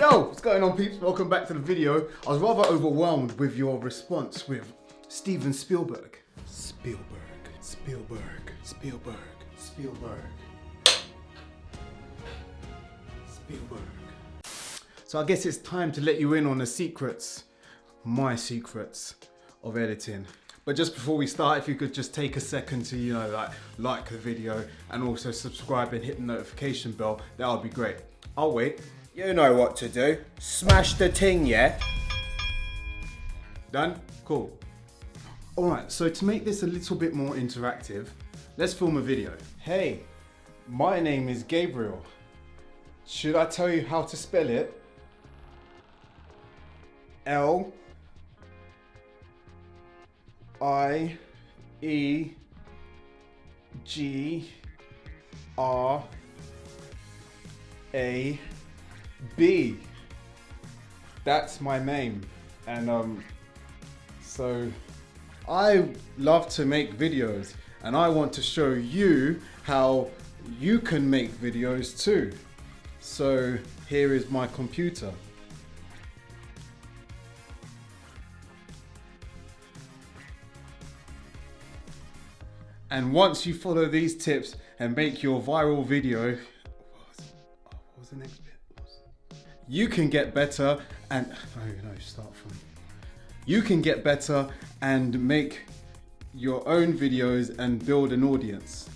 Yo, what's going on, peeps? Welcome back to the video. I was rather overwhelmed with your response with Steven Spielberg. Spielberg. So I guess it's time to let you in on the secrets, my secrets of editing. But just before we start, if you could just take a second to, like the video and also subscribe and hit the notification bell, that would be great. I'll wait. You know what to do. Smash the ting, yeah? Done? Cool. All right, so to make this a little bit more interactive, let's film a video. Hey, my name is Gabriel. Should I tell you how to spell it? L-I-E-G-R-A-B. That's my name. And so I love to make videos and I want to show you how you can make videos too. So here is my computer. And once you follow these tips and make your viral video, what was the next bit? You can get better and, you can get better and make your own videos and build an audience.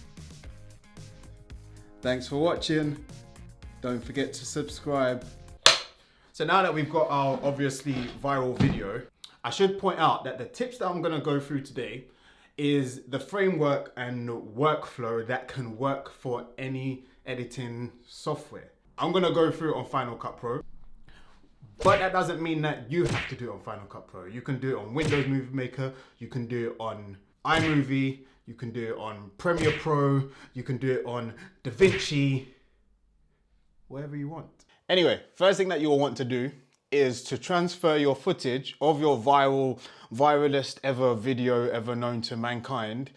Thanks for watching. Don't forget to subscribe. So now that we've got our obviously viral video, I should point out that the tips that I'm gonna go through today is the framework and workflow that can work for any editing software. I'm gonna go through it on Final Cut Pro, but that doesn't mean that you have to do it on Final Cut Pro. You can do it on Windows Movie Maker, you can do it on iMovie, you can do it on Premiere Pro, you can do it on DaVinci, wherever you want. Anyway, first thing that you'll want to do is to transfer your footage of your viralest ever video ever known to mankind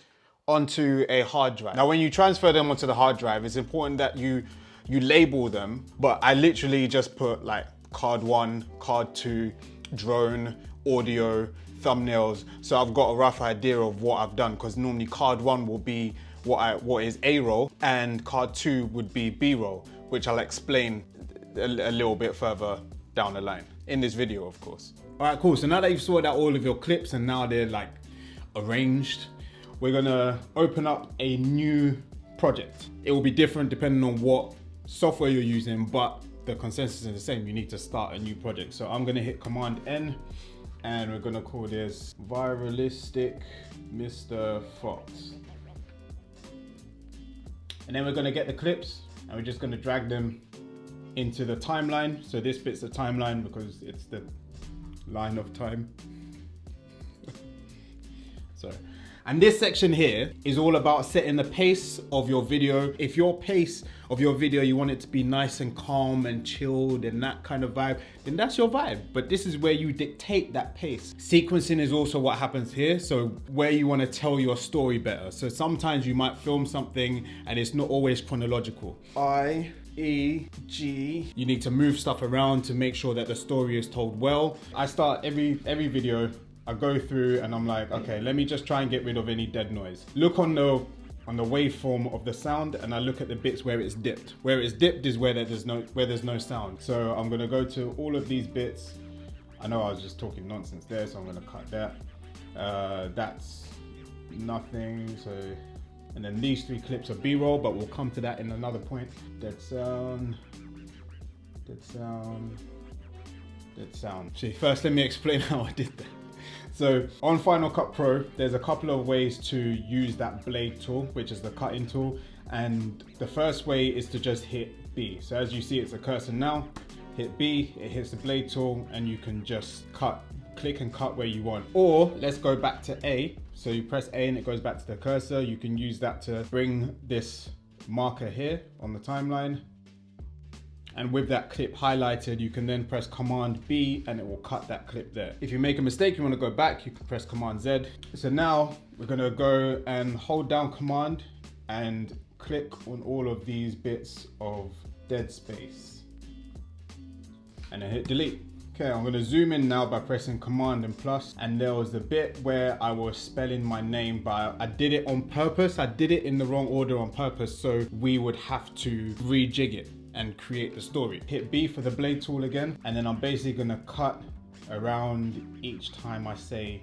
onto a hard drive. Now, when you transfer them onto the hard drive, it's important that you label them, but I literally just put like card 1, card 2, drone, audio, thumbnails. So I've got a rough idea of what I've done, because normally card 1 will be what is A-roll and card 2 would be B-roll, which I'll explain a little bit further down the line in this video, of course. All right, cool. So now that you've sorted out all of your clips and now they're like arranged, we're gonna open up a new project. It will be different depending on what software you're using, but the consensus is the same. You need to start a new project. So I'm gonna hit Command N and we're gonna call this Viralistic Mr. Fox. And then we're gonna get the clips and we're just gonna drag them into the timeline. So this bit's the timeline because it's the line of time. Sorry. And this section here is all about setting the pace of your video. If your pace of your video, you want it to be nice and calm and chilled and that kind of vibe, then that's your vibe. But this is where you dictate that pace. Sequencing is also what happens here. So where you want to tell your story better. So sometimes you might film something and it's not always chronological. I-E-G. You need to move stuff around to make sure that the story is told well. I start every video, I go through and I'm like, okay, let me just try and get rid of any dead noise. Look on the waveform of the sound and I look at the bits where it's dipped. Where it's dipped is where there's no sound. So I'm gonna go to all of these bits. I know I was just talking nonsense there, so I'm gonna cut that. That's nothing, so. And then these 3 clips are B-roll, but we'll come to that in another point. Dead sound, dead sound, dead sound. See, first let me explain how I did that. So on Final Cut Pro, there's a couple of ways to use that blade tool, which is the cutting tool. And the first way is to just hit B. So as you see, it's a cursor now. Hit B, it hits the blade tool, and you can just click and cut where you want. Or let's go back to A. So you press A and it goes back to the cursor. You can use that to bring this marker here on the timeline. And with that clip highlighted, you can then press Command B and it will cut that clip there. If you make a mistake, you want to go back, you can press Command Z. So now we're going to go and hold down Command and click on all of these bits of dead space. and then hit delete. Okay, I'm gonna zoom in now by pressing Command and plus, and there was the bit where I was spelling my name, but I did it on purpose. I did it in the wrong order on purpose, so we would have to rejig it and create the story. Hit B for the blade tool again, and then I'm basically gonna cut around each time I say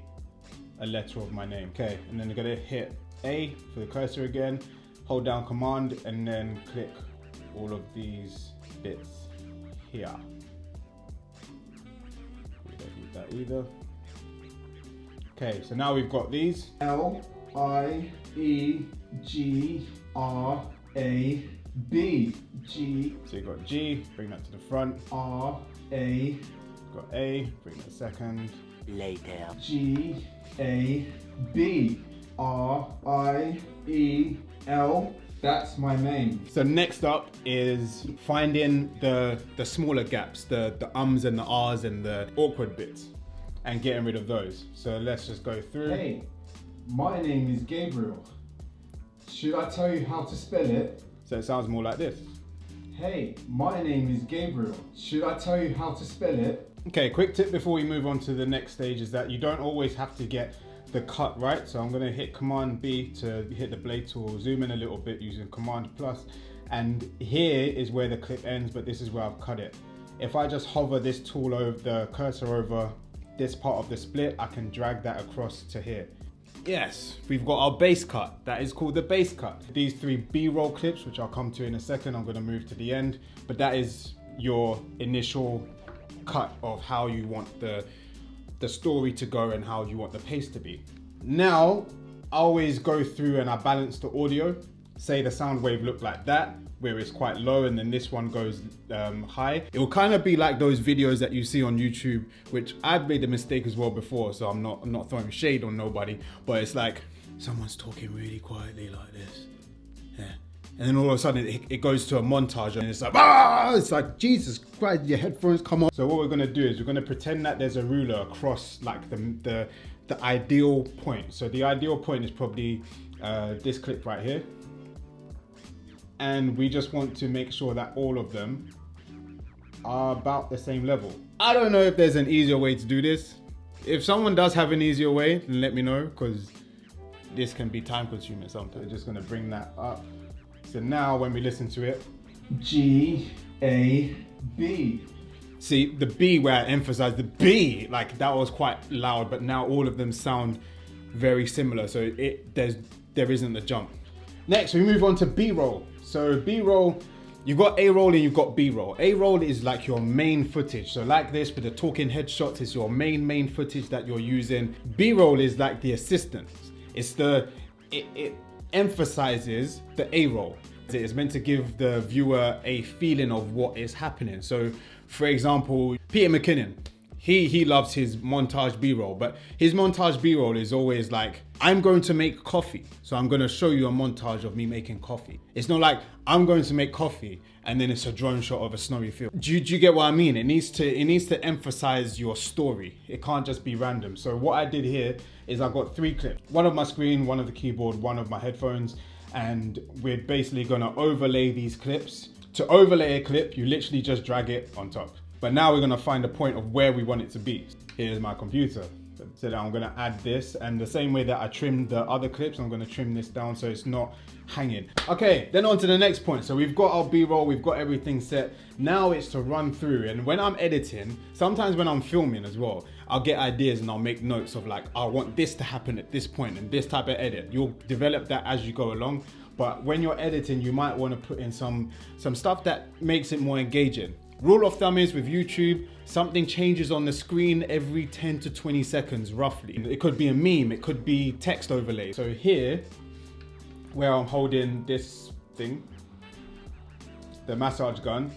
a letter of my name. Okay, and then I'm gonna hit A for the cursor again, hold down Command, and then click all of these bits here. We don't need that either. Okay, so now we've got these. L-I-E-G-R-A-B. G. So you've got G, bring that to the front. R-A. Got A, bring that second. Later. G-A-B. R-I-E-L. That's my name. So next up is finding the smaller gaps, the ums and the ahs and the awkward bits, and getting rid of those. So let's just go through. Hey, my name is Gabriel. Should I tell you how to spell it? So it sounds more like this. Hey, my name is Gabriel. Should I tell you how to spell it? Okay, quick tip before we move on to the next stage is that you don't always have to get the cut right. So I'm gonna hit Command B to hit the blade tool, zoom in a little bit using Command plus, and here is where the clip ends, but this is where I've cut it. If I just hover this tool over, the cursor over this part of the split, I can drag that across to here. Yes, we've got our base cut. That is called the base cut. These 3 B-roll clips, which I'll come to in a second, I'm gonna move to the end, but that is your initial cut of how you want the story to go and how you want the pace to be. Now, I always go through and I balance the audio. Say the sound wave looked like that, where it's quite low, and then this one goes high. It will kind of be like those videos that you see on YouTube, which I've made the mistake as well before, so I'm not throwing shade on nobody, but it's like someone's talking really quietly like this. Yeah. And then all of a sudden it goes to a montage and it's like, ah! It's like, Jesus Christ, your headphones come on. So what we're gonna do is we're gonna pretend that there's a ruler across like the ideal point. So the ideal point is probably this clip right here. And we just want to make sure that all of them are about the same level. I don't know if there's an easier way to do this. If someone does have an easier way, then let me know, because this can be time consuming sometimes. We're just gonna bring that up. So now when we listen to it, G-A-B. See, the B where I emphasize the B, like that was quite loud, but now all of them sound very similar. So there isn't a jump. Next, we move on to B-roll. So B-roll, you've got A-roll and you've got B-roll. A-roll is like your main footage. So like this with the talking headshots, it's your main footage that you're using. B-roll is like the assistance. It emphasizes the A-roll. It is meant to give the viewer a feeling of what is happening. So for example, Peter McKinnon, he loves his montage B-roll, but his montage B-roll is always like, I'm going to make coffee, so I'm going to show you a montage of me making coffee. It's not like I'm going to make coffee and then it's a drone shot of a snowy field. Do you get what I mean? It needs to emphasize your story. It can't just be random. So what I did here is I got 3 clips. One of my screen, one of the keyboard, one of my headphones, and we're basically gonna overlay these clips. To overlay a clip, you literally just drag it on top. But now we're gonna find a point of where we want it to be. Here's my computer. So now I'm gonna add this, and the same way that I trimmed the other clips, I'm gonna trim this down so it's not hanging. Okay, then on to the next point. So we've got our B-roll, we've got everything set. Now it's to run through, and when I'm editing, sometimes when I'm filming as well, I'll get ideas and I'll make notes of like, I want this to happen at this point and this type of edit. You'll develop that as you go along. But when you're editing, you might want to put in some stuff that makes it more engaging. Rule of thumb is with YouTube, something changes on the screen every 10 to 20 seconds, roughly. It could be a meme, it could be text overlay. So here, where I'm holding this thing, the massage gun,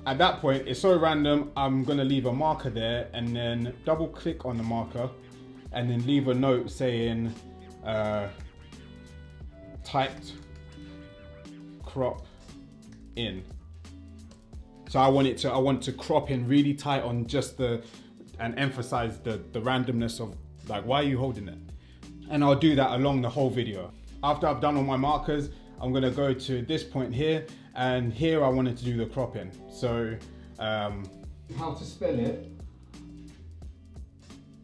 at that point, it's so random, I'm gonna leave a marker there and then double click on the marker and then leave a note saying, typed crop in. So I want to crop in really tight on just and emphasize the randomness of like, why are you holding it? And I'll do that along the whole video. After I've done all my markers, I'm gonna go to this point here, and here I wanted to do the crop in. So How to spell it.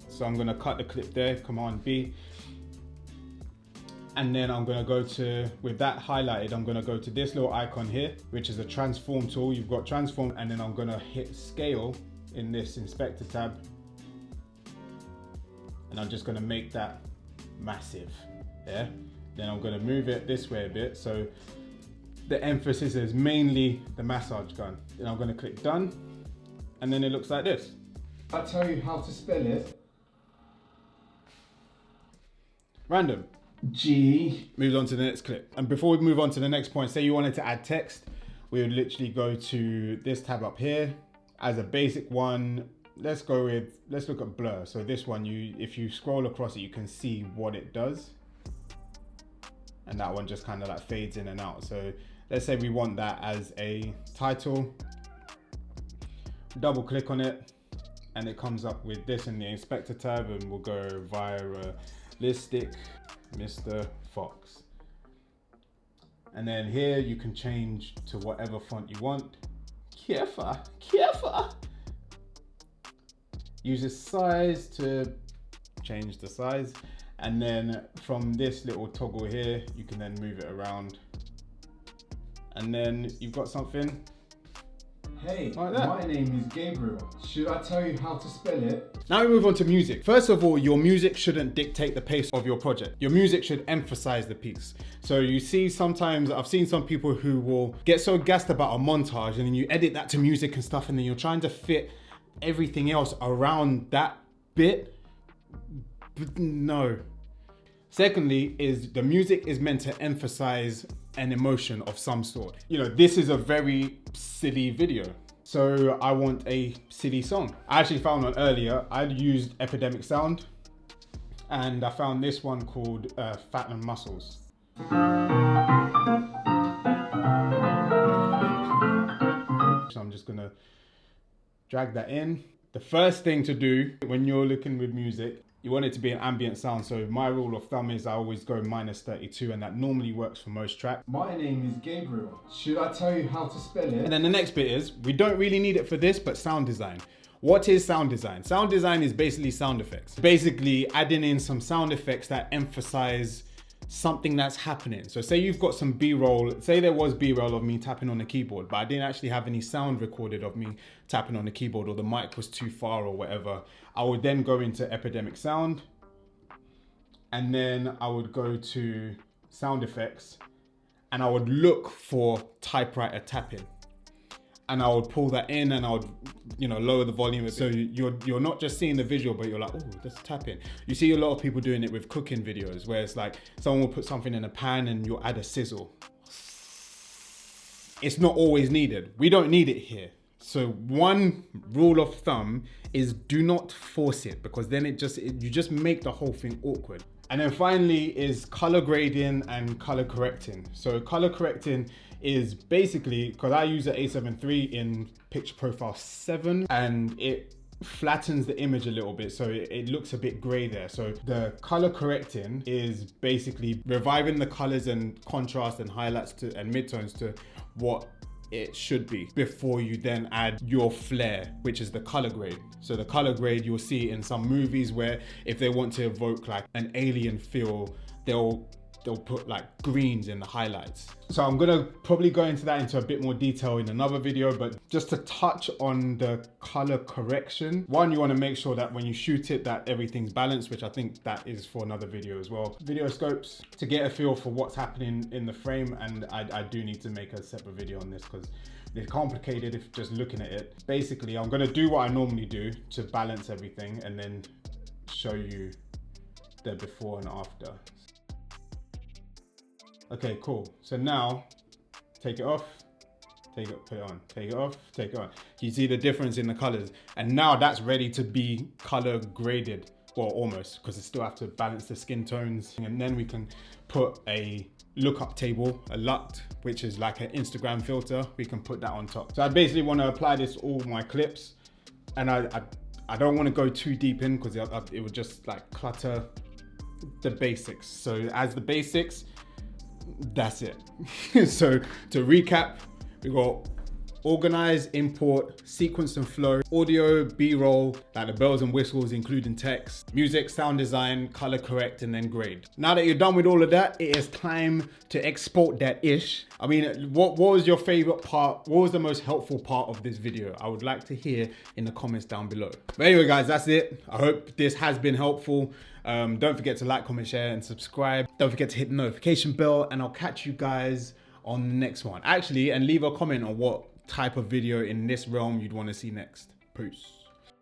So I'm gonna cut the clip there, Command B. And then I'm gonna go to, with that highlighted, I'm gonna go to this little icon here, which is a transform tool. You've got transform, and then I'm gonna hit scale in this inspector tab. And I'm just gonna make that massive, yeah? Then I'm gonna move it this way a bit. So the emphasis is mainly the massage gun. Then I'm gonna click done, and then it looks like this. I'll tell you how to spell it. Random. G. Moves on to the next clip. And before we move on to the next point, say you wanted to add text, we would literally go to this tab up here. As a basic one, let's look at blur. So this one, if you scroll across it, you can see what it does. And that one just kind of like fades in and out. So let's say we want that as a title. Double click on it, and it comes up with this in the inspector tab, and we'll go viralistic Mr. Fox. And then here you can change to whatever font you want. Careful. Use the size to change the size. And then from this little toggle here, you can then move it around. And then you've got something. Hey, like my name is Gabriel. Should I tell you how to spell it? Now we move on to music. First of all, your music shouldn't dictate the pace of your project. Your music should emphasize the piece. So you see sometimes, I've seen some people who will get so gassed about a montage, and then you edit that to music and stuff, and then you're trying to fit everything else around that bit. But no. Secondly, is the music is meant to emphasize an emotion of some sort. You know, this is a very silly video, so I want a silly song. I actually found one earlier. I'd used Epidemic Sound, and I found this one called Fat and Muscles. So I'm just gonna drag that in. The first thing to do when you're looking with music, you want it to be an ambient sound. So my rule of thumb is I always go -32, and that normally works for most tracks. My name is Gabriel. Should I tell you how to spell it? And then the next bit is, we don't really need it for this, but sound design. What is sound design? Sound design is basically sound effects. Basically adding in some sound effects that emphasize something that's happening. So say you've got some B-roll, say there was B-roll of me tapping on the keyboard, but I didn't actually have any sound recorded of me tapping on the keyboard, or the mic was too far or whatever. I would then go into Epidemic Sound, and then I would go to sound effects, and I would look for typewriter tapping. And I would pull that in, and I would, lower the volume. So you're not just seeing the visual, but you're like, oh, that's tapping. You see a lot of people doing it with cooking videos, where it's like someone will put something in a pan and you'll add a sizzle. It's not always needed. We don't need it here. So one rule of thumb is do not force it, because then you just make the whole thing awkward. And then finally is color grading and color correcting. So color correcting is basically, because I use an A7 III in picture profile 7, and it flattens the image a little bit, so it looks a bit gray there. So the color correcting is basically reviving the colors and contrast and highlights and midtones to what it should be, before you then add your flair, which is the color grade. So the color grade, you'll see in some movies where if they want to evoke like an alien feel, they'll put like greens in the highlights. So I'm gonna probably go into that into a bit more detail in another video, but just to touch on the color correction, one, you wanna make sure that when you shoot it, that everything's balanced, which I think that is for another video as well. Video scopes, to get a feel for what's happening in the frame, and I do need to make a separate video on this because it's complicated if just looking at it. Basically, I'm gonna do what I normally do to balance everything, and then show you the before and after. Okay, cool. So now, take it off, take it, put it on, take it off, take it on. You see the difference in the colors. And now that's ready to be color graded, well, almost, because I still have to balance the skin tones. And then we can put a lookup table, a LUT, which is like an Instagram filter. We can put that on top. So I basically want to apply this to all my clips. And I don't want to go too deep in, because it would just like clutter the basics. So as the basics, that's it. So to recap, we got organize, import, sequence and flow, audio, B-roll, like the bells and whistles, including text, music, sound design, color correct, and then grade. Now that you're done with all of that, it is time to export that ish. I mean, what was your favorite part? What was the most helpful part of this video? I would like to hear in the comments down below. But anyway, guys, that's it. I hope this has been helpful. Don't forget to like, comment, share, and subscribe. Don't forget to hit the notification bell, and I'll catch you guys on the next one. Actually, and leave a comment on what type of video in this realm you'd want to see next. Peace.